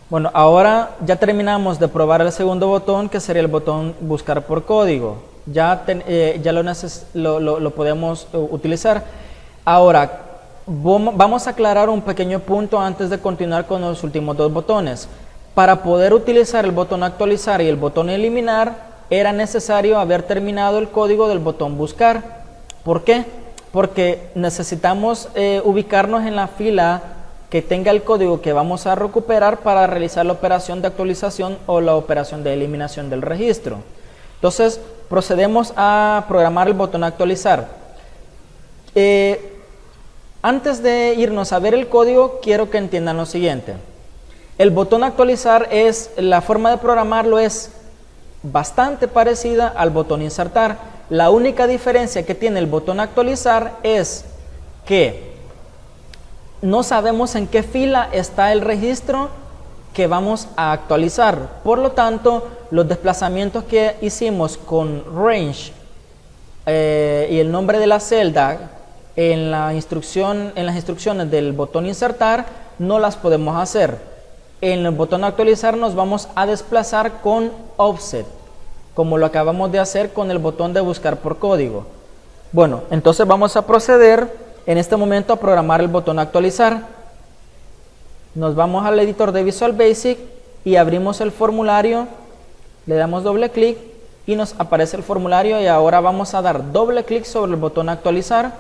Bueno, ahora ya terminamos de probar el segundo botón, que sería el botón buscar por código. Ya lo podemos utilizar. Ahora, vamos a aclarar un pequeño punto antes de continuar con los últimos dos botones. Para poder utilizar el botón actualizar y el botón eliminar, era necesario haber terminado el código del botón buscar. ¿Por qué? Porque necesitamos ubicarnos en la fila que tenga el código que vamos a recuperar para realizar la operación de actualización o la operación de eliminación del registro. Entonces, procedemos a programar el botón actualizar. Antes de irnos a ver el código, quiero que entiendan lo siguiente. El botón actualizar la forma de programarlo es bastante parecida al botón insertar. La única diferencia que tiene el botón actualizar es que no sabemos en qué fila está el registro que vamos a actualizar. Por lo tanto, los desplazamientos que hicimos con range y el nombre de la celda en las instrucciones del botón insertar no las podemos hacer. En el botón actualizar nos vamos a desplazar con offset, como lo acabamos de hacer con el botón de buscar por código. Bueno, entonces vamos a proceder en este momento a programar el botón actualizar. Nos vamos al editor de Visual Basic y abrimos el formulario, le damos doble clic y nos aparece el formulario, y ahora vamos a dar doble clic sobre el botón actualizar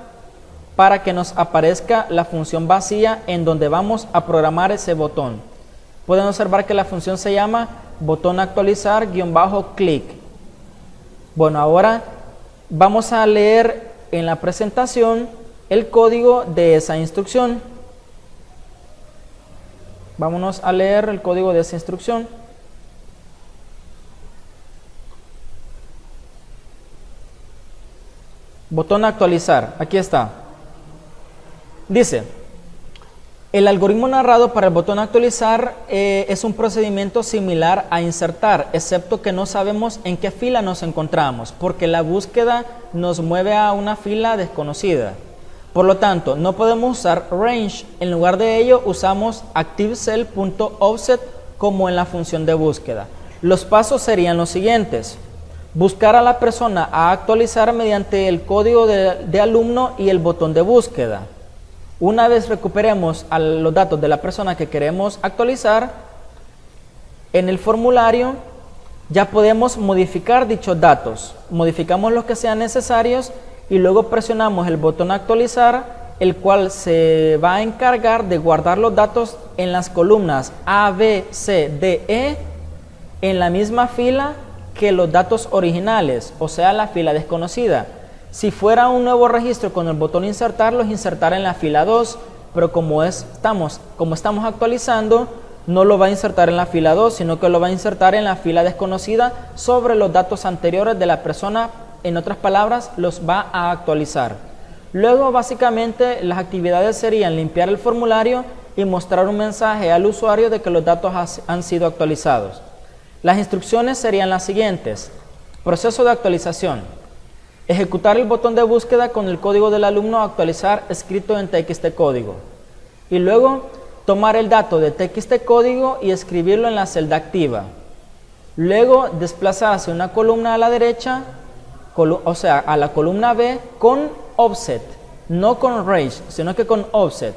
para que nos aparezca la función vacía en donde vamos a programar ese botón. Pueden observar que la función se llama botón actualizar _clic. Bueno, ahora vamos a leer en la presentación el código de esa instrucción. Vámonos a leer el código de esa instrucción. Botón actualizar, aquí está. Dice: el algoritmo narrado para el botón actualizar es un procedimiento similar a insertar, excepto que no sabemos en qué fila nos encontramos, porque la búsqueda nos mueve a una fila desconocida. Por lo tanto, no podemos usar range. En lugar de ello, usamos ActiveCell.offset como en la función de búsqueda. Los pasos serían los siguientes: buscar a la persona a actualizar mediante el código de alumno y el botón de búsqueda. Una vez recuperemos los datos de la persona que queremos actualizar, en el formulario ya podemos modificar dichos datos. Modificamos los que sean necesarios y luego presionamos el botón actualizar, el cual se va a encargar de guardar los datos en las columnas A, B, C, D, E en la misma fila que los datos originales, o sea, la fila desconocida. Si fuera un nuevo registro con el botón insertar, los insertará en la fila 2, pero como estamos actualizando, no lo va a insertar en la fila 2, sino que lo va a insertar en la fila desconocida sobre los datos anteriores de la persona. En otras palabras, los va a actualizar. Luego, básicamente, las actividades serían limpiar el formulario y mostrar un mensaje al usuario de que los datos han sido actualizados. Las instrucciones serían las siguientes: proceso de actualización. Ejecutar el botón de búsqueda con el código del alumno a actualizar escrito en TXT código. Y luego, tomar el dato de TXT código y escribirlo en la celda activa. Luego, desplazarse una columna a la derecha, o sea, a la columna B con offset, no con range, sino que con offset.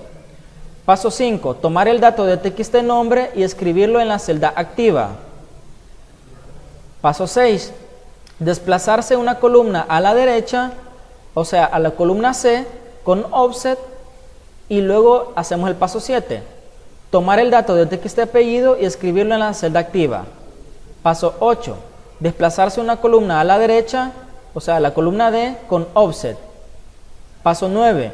Paso 5, tomar el dato de TXT nombre y escribirlo en la celda activa. Paso 6, desplazarse una columna a la derecha, o sea, a la columna C con offset, y luego hacemos el paso 7, tomar el dato de TXT apellido y escribirlo en la celda activa. Paso 8, desplazarse una columna a la derecha, o sea, la columna D con offset. Paso 9,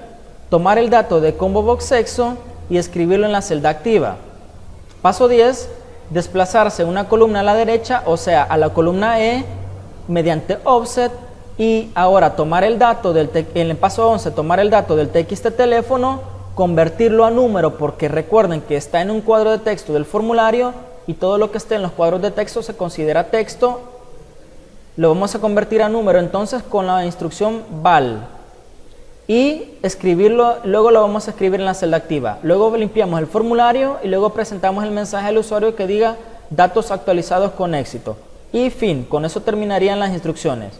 tomar el dato de combo box sexo y escribirlo en la celda activa. Paso 10, desplazarse una columna a la derecha, o sea, a la columna E mediante offset. Y ahora tomar el dato en el paso 11, tomar el dato del TXT teléfono, convertirlo a número, porque recuerden que está en un cuadro de texto del formulario y todo lo que esté en los cuadros de texto se considera texto. Lo vamos a convertir a número entonces con la instrucción val. y escribirlo, luego lo vamos a escribir en la celda activa. Luego limpiamos el formulario y luego presentamos el mensaje al usuario que diga datos actualizados con éxito. Y fin, con eso terminarían las instrucciones.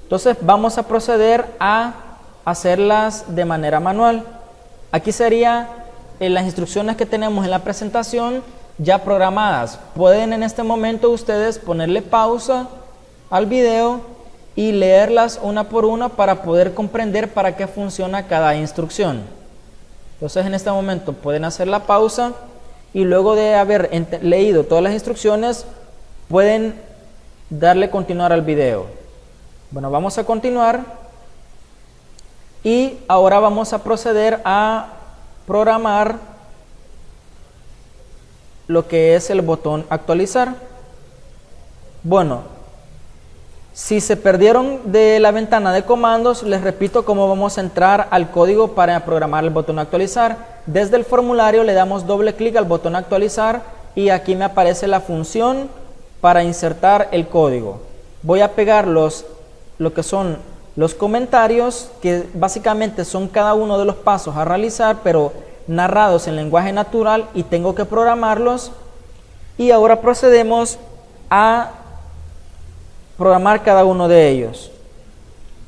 Entonces vamos a proceder a hacerlas de manera manual. Aquí sería las instrucciones que tenemos en la presentación ya programadas. Pueden en este momento ustedes ponerle pausa al video y leerlas una por una para poder comprender para qué funciona cada instrucción. Entonces en este momento pueden hacer la pausa y luego de haber leído todas las instrucciones pueden darle continuar al video. Bueno, vamos a continuar y ahora vamos a proceder a programar lo que es el botón actualizar. Bueno, si se perdieron de la ventana de comandos, les repito cómo vamos a entrar al código para programar el botón actualizar. Desde el formulario le damos doble clic al botón actualizar y aquí me aparece la función para insertar el código. Voy a pegar lo que son los comentarios, que básicamente son cada uno de los pasos a realizar, pero narrados en lenguaje natural, y tengo que programarlos. Y ahora procedemos a programar cada uno de ellos.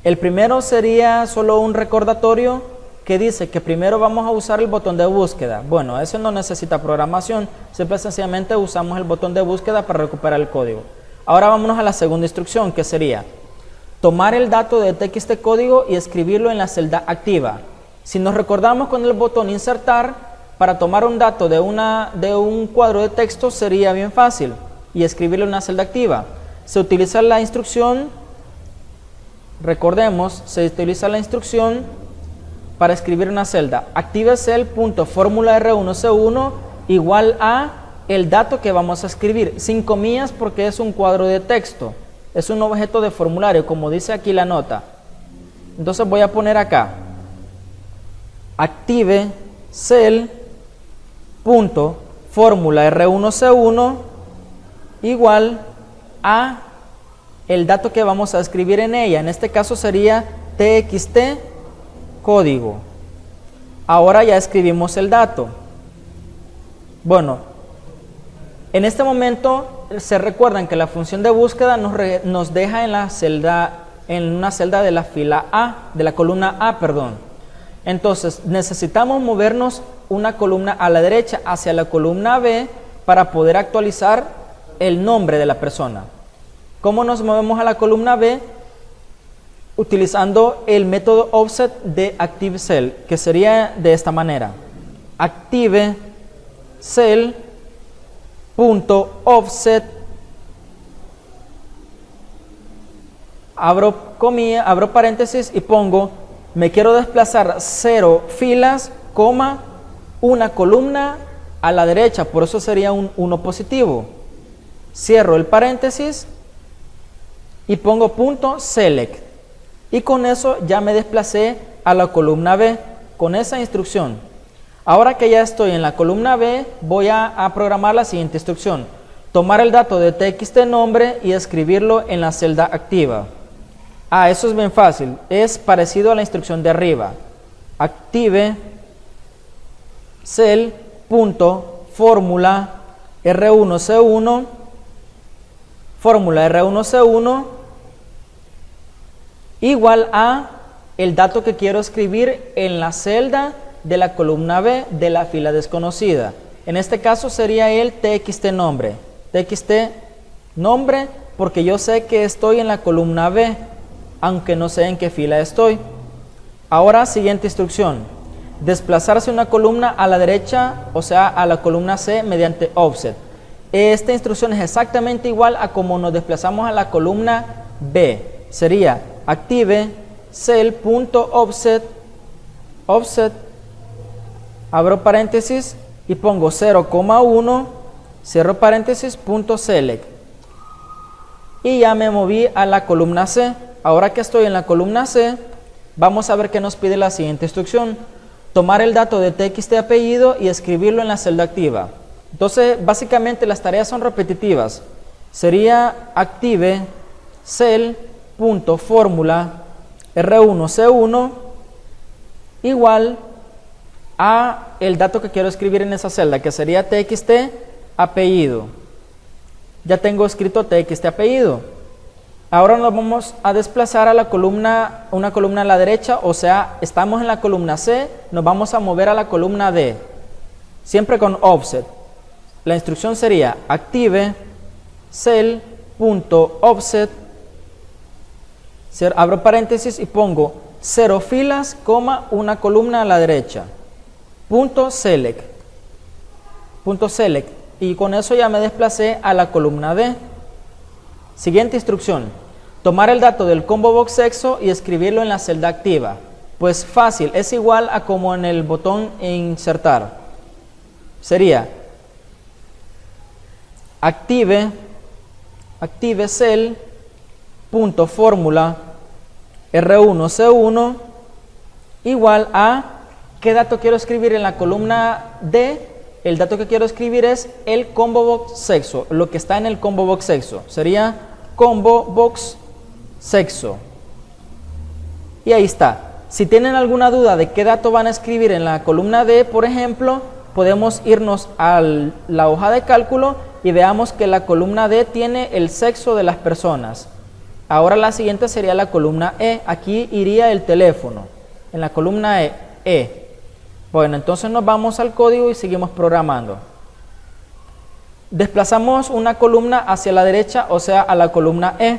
El primero sería solo un recordatorio que dice que primero vamos a usar el botón de búsqueda. Bueno, eso no necesita programación, simple y sencillamente usamos el botón de búsqueda para recuperar el código. Ahora vámonos a la segunda instrucción, que sería tomar el dato de txt código y escribirlo en la celda activa. Si nos recordamos con el botón insertar, para tomar un dato de un cuadro de texto sería bien fácil y escribirlo en una celda activa. Se utiliza la instrucción, recordemos, se utiliza la instrucción para escribir una celda. Active cell.formula R1C1 igual a el dato que vamos a escribir, sin comillas porque es un cuadro de texto, es un objeto de formulario, como dice aquí la nota. Entonces voy a poner acá, active cell.formula R1C1 igual a el dato que vamos a escribir en ella. En este caso sería txt código. Ahora ya escribimos el dato. Bueno, en este momento se recuerdan que la función de búsqueda nos deja en una celda de la fila A, de la columna A, perdón. Entonces necesitamos movernos una columna a la derecha hacia la columna B para poder actualizar el nombre de la persona. ¿Cómo nos movemos a la columna B? Utilizando el método offset de ActiveCell, que sería de esta manera: active cell.offset, abro paréntesis y pongo, me quiero desplazar 0 filas, coma, una columna a la derecha, por eso sería un 1 positivo. Cierro el paréntesis y pongo punto select, y con eso ya me desplacé a la columna B con esa instrucción. Ahora que ya estoy en la columna B, voy a programar la siguiente instrucción: tomar el dato de txt nombre y escribirlo en la celda activa. Eso es bien fácil, es parecido a la instrucción de arriba. Active cell.formula R1C1, fórmula R1C1 igual a el dato que quiero escribir en la celda de la columna B de la fila desconocida. En este caso sería el txt nombre. Txt nombre porque yo sé que estoy en la columna B, aunque no sé en qué fila estoy. Ahora, siguiente instrucción: desplazarse una columna a la derecha, o sea, a la columna C mediante offset. Esta instrucción es exactamente igual a como nos desplazamos a la columna B. Sería active cell.offset, offset, abro paréntesis y pongo 0,1, cierro paréntesis, punto select, y ya me moví a la columna C. Ahora que estoy en la columna C, vamos a ver qué nos pide la siguiente instrucción: tomar el dato de txt apellido y escribirlo en la celda activa. Entonces básicamente las tareas son repetitivas. Sería active cell.formula R1C1 igual a el dato que quiero escribir en esa celda, que sería txt apellido. Ya tengo escrito txt apellido. Ahora nos vamos a desplazar a la columna, una columna a la derecha, o sea, estamos en la columna C, nos vamos a mover a la columna D, siempre con offset. La instrucción sería active cell.offset, abro paréntesis y pongo 0 filas, una columna a la derecha, .select, y con eso ya me desplacé a la columna D. Siguiente instrucción, tomar el dato del combo box sexo y escribirlo en la celda activa. Pues fácil, es igual a como en el botón insertar. Sería active cell.fórmula R1C1 igual a ¿qué dato quiero escribir en la columna D? El dato que quiero escribir es el combo box sexo, lo que está en el combo box sexo. Sería combo box sexo. Y ahí está. Si tienen alguna duda de qué dato van a escribir en la columna D, por ejemplo, podemos irnos a la hoja de cálculo y veamos que la columna D tiene el sexo de las personas. Ahora la siguiente sería la columna E. Aquí iría el teléfono. En la columna E. Bueno, entonces nos vamos al código y seguimos programando. Desplazamos una columna hacia la derecha, o sea, a la columna E.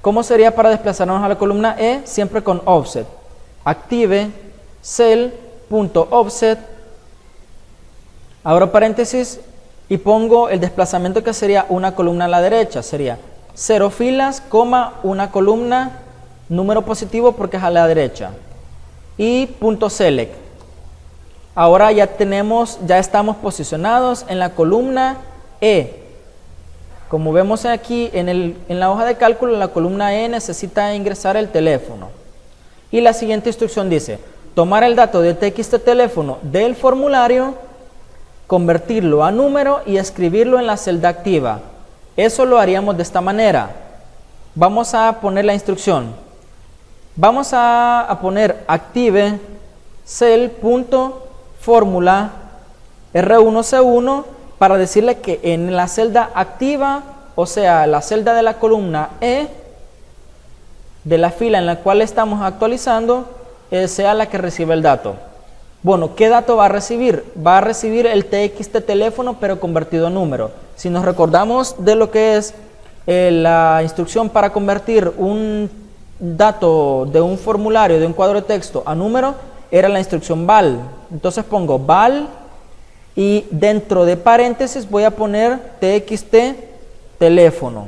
¿Cómo sería para desplazarnos a la columna E? Siempre con offset. Active cell.offset. Abro paréntesis y pongo el desplazamiento que sería una columna a la derecha. Sería 0 filas, una columna, número positivo porque es a la derecha. Y .select. Ahora ya estamos posicionados en la columna E. Como vemos aquí en la hoja de cálculo, la columna E necesita ingresar el teléfono. Y la siguiente instrucción dice, tomar el dato de txt teléfono del formulario, convertirlo a número y escribirlo en la celda activa. Eso lo haríamos de esta manera. Vamos a poner la instrucción. Vamos a poner active cell.fórmula R1C1 para decirle que en la celda activa, o sea, la celda de la columna E, de la fila en la cual estamos actualizando, sea la que recibe el dato. Bueno, ¿qué dato va a recibir? Va a recibir el txt teléfono pero convertido a número. Si nos recordamos de lo que es la instrucción para convertir un dato de un formulario, de un cuadro de texto a número, era la instrucción val. Entonces pongo val y dentro de paréntesis voy a poner txt teléfono.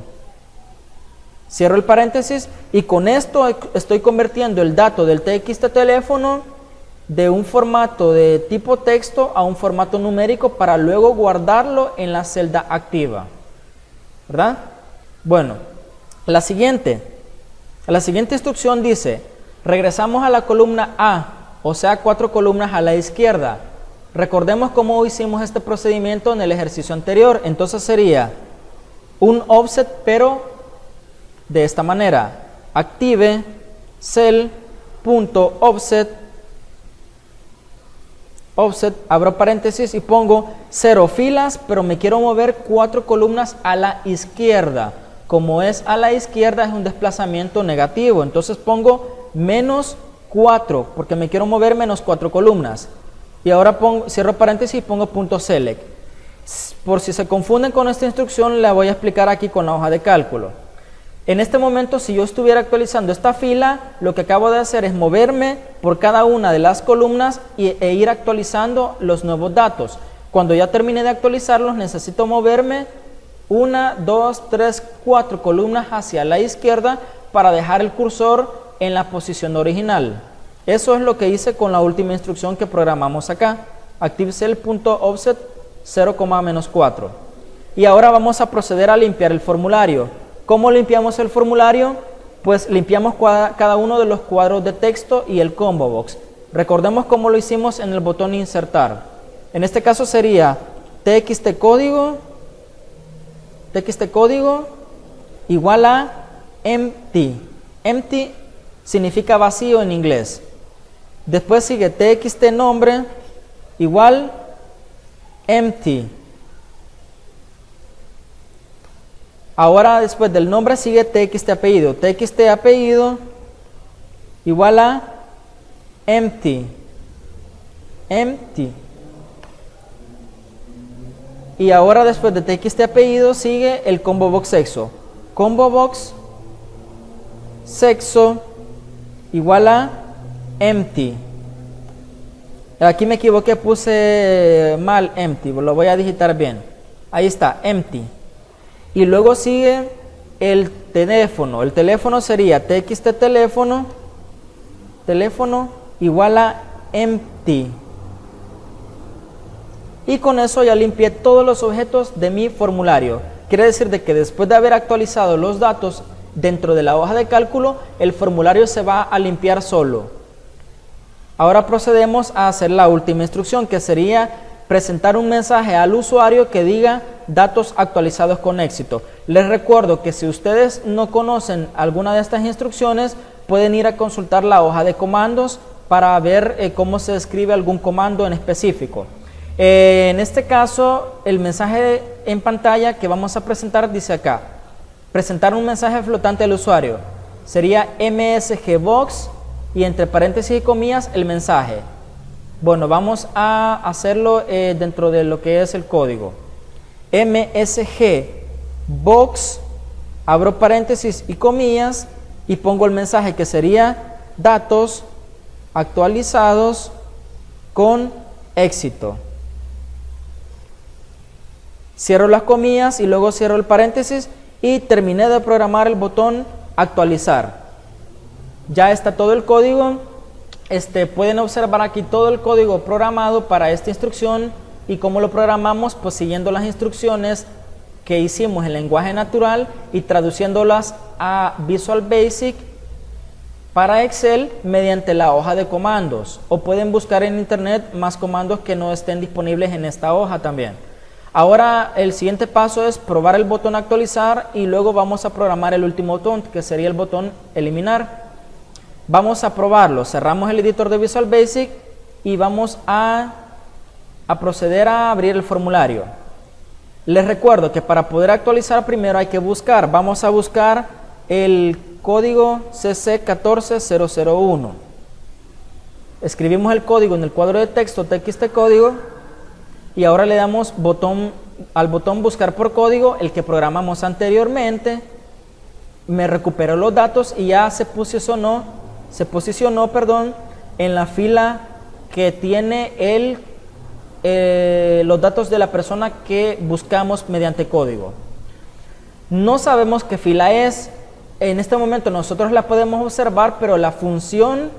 Cierro el paréntesis y con esto estoy convirtiendo el dato del txt teléfono de un formato de tipo texto a un formato numérico para luego guardarlo en la celda activa. ¿Verdad? Bueno, la siguiente instrucción dice, regresamos a la columna A, o sea, 4 columnas a la izquierda. Recordemos cómo hicimos este procedimiento en el ejercicio anterior. Entonces sería un offset, pero de esta manera. Active cell.offset, abro paréntesis y pongo 0 filas, pero me quiero mover 4 columnas a la izquierda. Como es a la izquierda, es un desplazamiento negativo. Entonces pongo -4, porque me quiero mover -4 columnas. Y ahora cierro paréntesis y pongo .select. Por si se confunden con esta instrucción, la voy a explicar aquí con la hoja de cálculo. En este momento, si yo estuviera actualizando esta fila, lo que acabo de hacer es moverme por cada una de las columnas e ir actualizando los nuevos datos. Cuando ya termine de actualizarlos, necesito moverme 1, 2, 3, 4 columnas hacia la izquierda para dejar el cursor en la posición original. Eso es lo que hice con la última instrucción que programamos acá. ActiveCell.offset 0,-4. Y ahora vamos a proceder a limpiar el formulario. ¿Cómo limpiamos el formulario? Pues limpiamos cada uno de los cuadros de texto y el combo box. Recordemos cómo lo hicimos en el botón insertar. En este caso sería txt código igual a empty. Empty significa vacío en inglés. Después sigue txt nombre igual empty. Ahora después del nombre sigue txt apellido. Txt apellido igual a empty. Empty. Y ahora después de txt apellido sigue el combo box sexo. Combo box sexo igual a empty. Aquí me equivoqué, puse mal empty, lo voy a digitar bien. Ahí está, empty. Y luego sigue el teléfono. El teléfono sería txt teléfono, teléfono igual a empty. Y con eso ya limpié todos los objetos de mi formulario. Quiere decir de que después de haber actualizado los datos dentro de la hoja de cálculo, el formulario se va a limpiar solo. Ahora procedemos a hacer la última instrucción, que sería presentar un mensaje al usuario que diga datos actualizados con éxito. Les recuerdo que si ustedes no conocen alguna de estas instrucciones, pueden ir a consultar la hoja de comandos para ver cómo se escribe algún comando en específico. En este caso, el mensaje en pantalla que vamos a presentar dice acá: presentar un mensaje flotante al usuario. Sería msgbox y entre paréntesis y comillas el mensaje. Bueno, vamos a hacerlo dentro de lo que es el código. msgbox, abro paréntesis y comillas y pongo el mensaje que sería datos actualizados con éxito. Cierro las comillas y luego cierro el paréntesis y terminé de programar el botón actualizar. Ya está todo el código. Pueden observar aquí todo el código programado para esta instrucción y cómo lo programamos, pues siguiendo las instrucciones que hicimos en lenguaje natural y traduciéndolas a Visual Basic para Excel mediante la hoja de comandos, o pueden buscar en internet más comandos que no estén disponibles en esta hoja también. Ahora el siguiente paso es probar el botón actualizar y luego vamos a programar el último botón, que sería el botón eliminar. Vamos a probarlo. Cerramos el editor de Visual Basic y vamos a proceder a abrir el formulario. Les recuerdo que para poder actualizar primero hay que buscar. Vamos a buscar el código CC14001. Escribimos el código en el cuadro de texto txt código. Y ahora le damos al botón buscar por código, el que programamos anteriormente. Me recuperó los datos y ya se posicionó, en la fila que tiene los datos de la persona que buscamos mediante código. No sabemos qué fila es. En este momento nosotros la podemos observar, pero la función,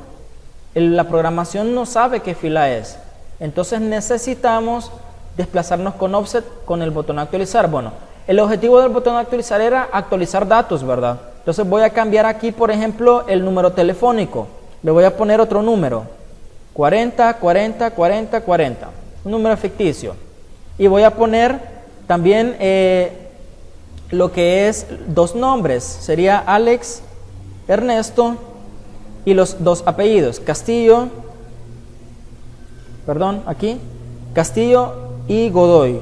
la programación no sabe qué fila es. Entonces necesitamos desplazarnos con offset con el botón actualizar. Bueno, el objetivo del botón actualizar era actualizar datos, ¿verdad? Entonces voy a cambiar aquí, por ejemplo, el número telefónico. Le voy a poner otro número, 40, 40, 40, 40, un número ficticio. Y voy a poner también lo que es dos nombres, sería Alex, Ernesto, y los dos apellidos, Castillo y Godoy.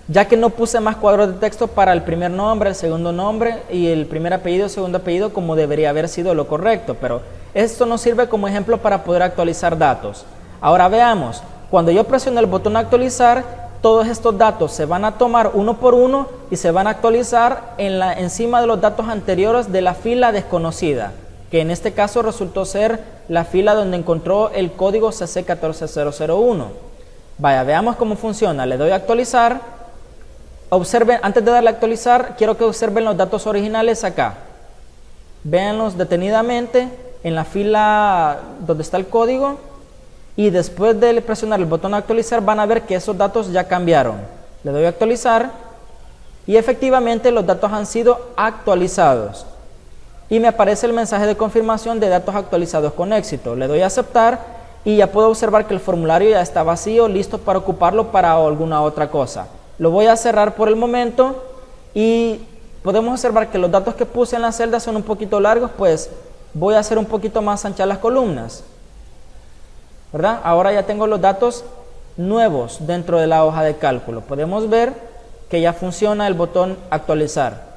Ya que no puse más cuadros de texto para el primer nombre, el segundo nombre y el primer apellido, segundo apellido, como debería haber sido lo correcto, pero esto nos sirve como ejemplo para poder actualizar datos. Ahora veamos, cuando yo presiono el botón actualizar, todos estos datos se van a tomar uno por uno y se van a actualizar encima de los datos anteriores de la fila desconocida, que en este caso resultó ser la fila donde encontró el código CC14001. Vaya, veamos cómo funciona. Le doy a actualizar. Observen, antes de darle a actualizar, quiero que observen los datos originales acá. Véanlos detenidamente en la fila donde está el código y después de presionar el botón actualizar van a ver que esos datos ya cambiaron. Le doy a actualizar y efectivamente los datos han sido actualizados. Y me aparece el mensaje de confirmación de datos actualizados con éxito. Le doy a aceptar y ya puedo observar que el formulario ya está vacío, listo para ocuparlo para alguna otra cosa. Lo voy a cerrar por el momento y podemos observar que los datos que puse en la celda son un poquito largos, pues voy a hacer un poquito más anchas las columnas. ¿verdad? Ahora ya tengo los datos nuevos dentro de la hoja de cálculo. Podemos ver que ya funciona el botón actualizar.